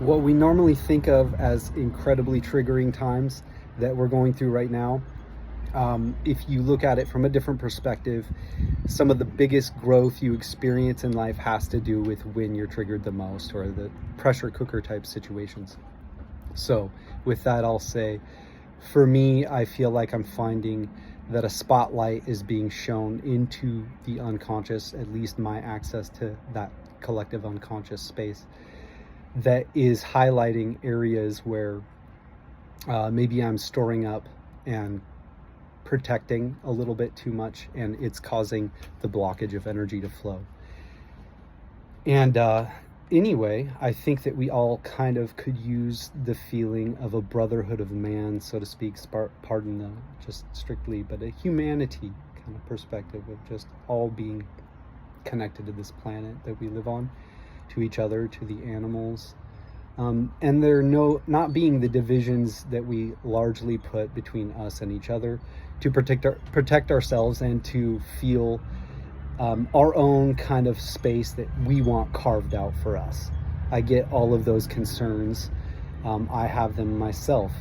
what we normally think of as incredibly triggering times that we're going through right now, if you look at it from a different perspective, some of the biggest growth you experience in life has to do with when you're triggered the most, or the pressure cooker type situations. So with that, I'll say, for me, I feel like I'm finding that a spotlight is being shown into the unconscious, at least my access to that collective unconscious space, that is highlighting areas where maybe I'm storing up and protecting a little bit too much, and it's causing the blockage of energy to flow. And anyway, I think that we all kind of could use the feeling of a brotherhood of man, so to speak, pardon the just strictly, but a humanity kind of perspective of just all being connected to this planet that we live on, to each other, to the animals. And there not being the divisions that we largely put between us and each other to protect ourselves and to feel our own kind of space that we want carved out for us. I get all of those concerns. I have them myself.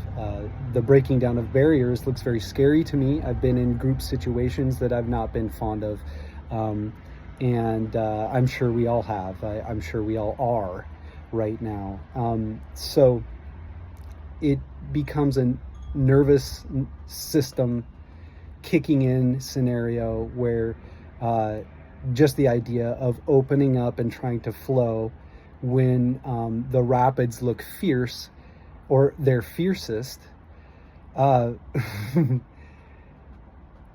The breaking down of barriers looks very scary to me. I've been in group situations that I've not been fond of. And I'm sure we all have. I'm sure we all are right now. So it becomes a nervous system kicking in scenario where just the idea of opening up and trying to flow when the rapids look fierce, or they're fiercest,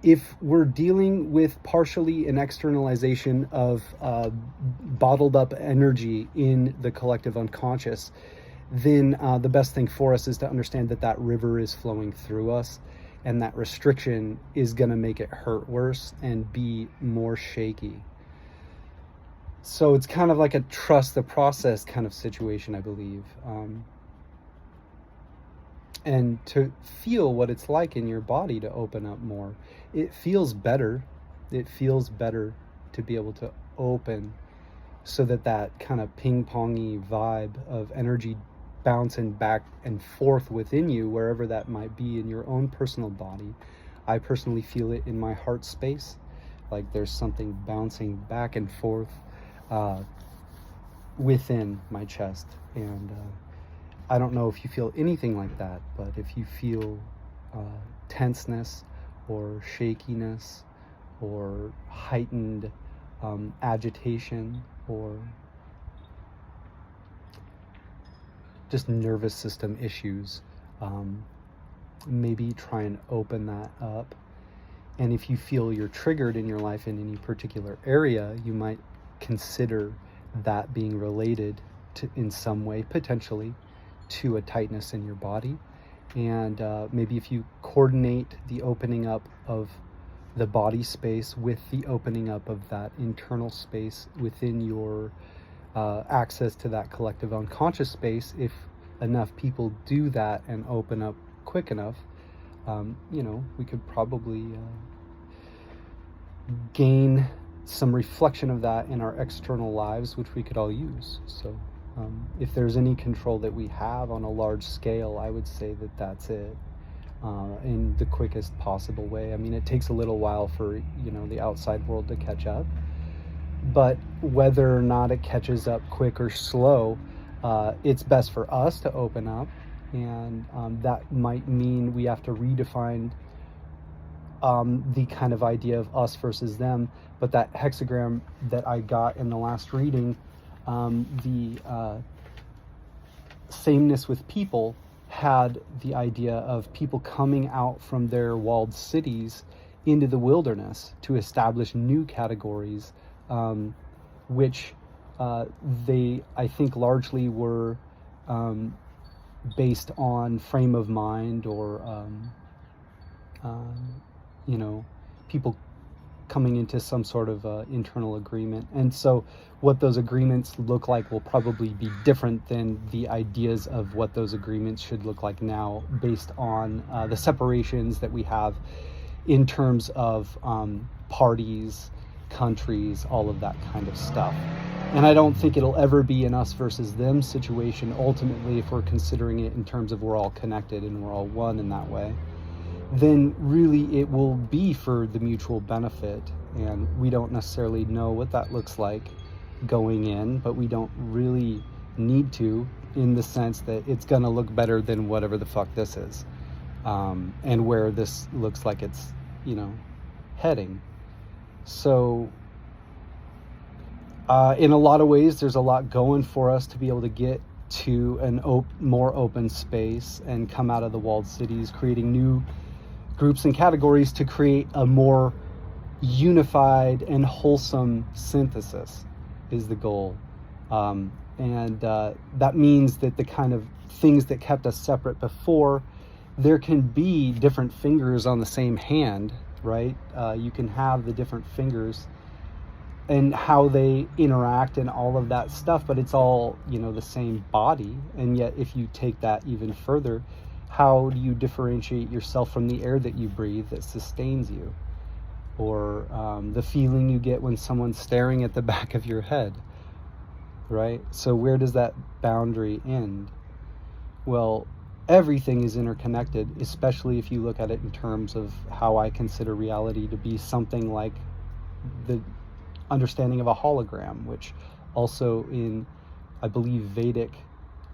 if we're dealing with partially an externalization of bottled up energy in the collective unconscious, then the best thing for us is to understand that that river is flowing through us, and that restriction is going to make it hurt worse and be more shaky. So it's kind of like a trust the process kind of situation, I believe. And to feel what it's like in your body to open up more. It feels better. It feels better to be able to open, so that that kind of ping-pongy vibe of energy bouncing back and forth within you, wherever that might be in your own personal body. I personally feel it in my heart space, like there's something bouncing back and forth within my chest. And I don't know if you feel anything like that, but if you feel tenseness or shakiness or heightened agitation or just nervous system issues, maybe try and open that up. And if you feel you're triggered in your life in any particular area, you might consider that being related to, in some way, potentially, to a tightness in your body. And maybe if you coordinate the opening up of the body space with the opening up of that internal space within your access to that collective unconscious space, if enough people do that and open up quick enough, we could probably gain some reflection of that in our external lives, which we could all use. So if there's any control that we have on a large scale, I would say that that's it, in the quickest possible way. I mean, it takes a little while for the outside world to catch up, but whether or not it catches up quick or slow, it's best for us to open up. And that might mean we have to redefine the kind of idea of us versus them. But that hexagram that I got in the last reading, the sameness with people, had the idea of people coming out from their walled cities into the wilderness to establish new categories, which they, I think, largely were based on frame of mind, or people coming into some sort of internal agreement. And so what those agreements look like will probably be different than the ideas of what those agreements should look like now, based on the separations that we have in terms of parties countries, all of that kind of stuff. And I don't think it'll ever be an us versus them situation, ultimately, if we're considering it in terms of we're all connected and we're all one in that way. Then really it will be for the mutual benefit. And we don't necessarily know what that looks like going in, but we don't really need to, in the sense that it's going to look better than whatever the fuck this is. And where this looks like it's, heading. So in a lot of ways, there's a lot going for us to be able to get to an more open space and come out of the walled cities, creating new groups and categories to create a more unified and wholesome synthesis is the goal. And that means that the kind of things that kept us separate before, there can be different fingers on the same hand, right? You can have the different fingers and how they interact and all of that stuff, but it's all, the same body. And yet if you take that even further, how do you differentiate yourself from the air that you breathe that sustains you? Or the feeling you get when someone's staring at the back of your head, right? So where does that boundary end? Well, everything is interconnected, especially if you look at it in terms of how I consider reality to be something like the understanding of a hologram, which also in, I believe, Vedic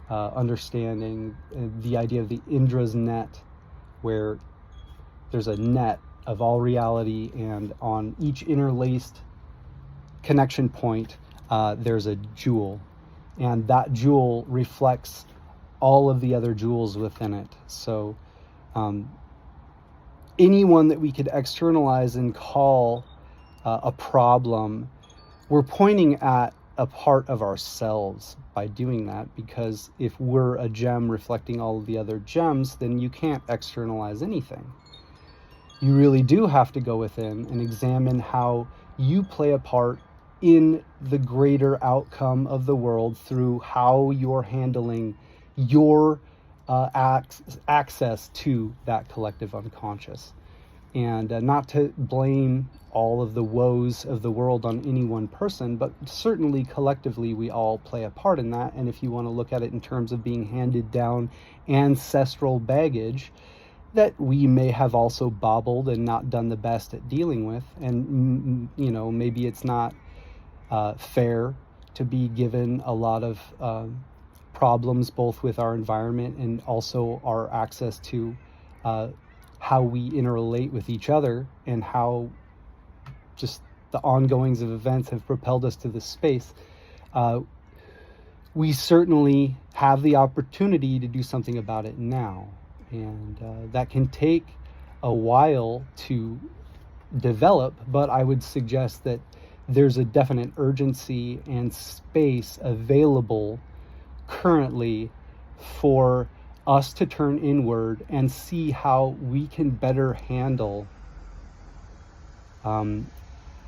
understanding, the idea of the Indra's net, where there's a net of all reality, and on each interlaced connection point there's a jewel, and that jewel reflects all of the other jewels within it. So anyone that we could externalize and call a problem, we're pointing at a part of ourselves by doing that, because if we're a gem reflecting all of the other gems, then you can't externalize anything. You really do have to go within and examine how you play a part in the greater outcome of the world through how you're handling your access to that collective unconscious. And not to blame all of the woes of the world on any one person, but certainly collectively we all play a part in that. And if you want to look at it in terms of being handed down ancestral baggage that we may have also bobbled and not done the best at dealing with, and maybe it's not fair to be given a lot of problems both with our environment and also our access to how we interrelate with each other, and how just the ongoings of events have propelled us to this space. We certainly have the opportunity to do something about it now, and that can take a while to develop, but I would suggest that there's a definite urgency and space available currently for us to turn inward and see how we can better handle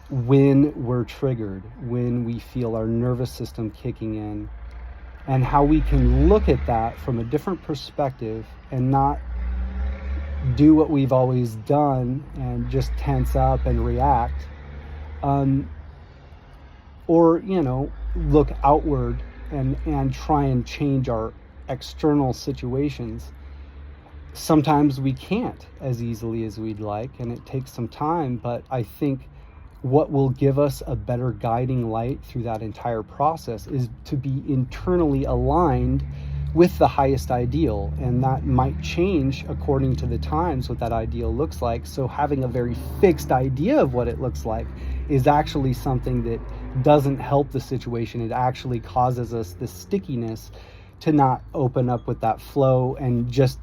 when we're triggered, when we feel our nervous system kicking in, and how we can look at that from a different perspective and not do what we've always done and just tense up and react, or look outward and try and change our external situations. Sometimes we can't as easily as we'd like, and it takes some time, but I think what will give us a better guiding light through that entire process is to be internally aligned with the highest ideal, and that might change according to the times what that ideal looks like. So having a very fixed idea of what it looks like is actually something that doesn't help the situation. It actually causes us this stickiness to not open up with that flow and just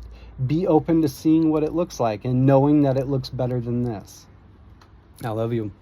be open to seeing what it looks like and knowing that it looks better than this. I love you.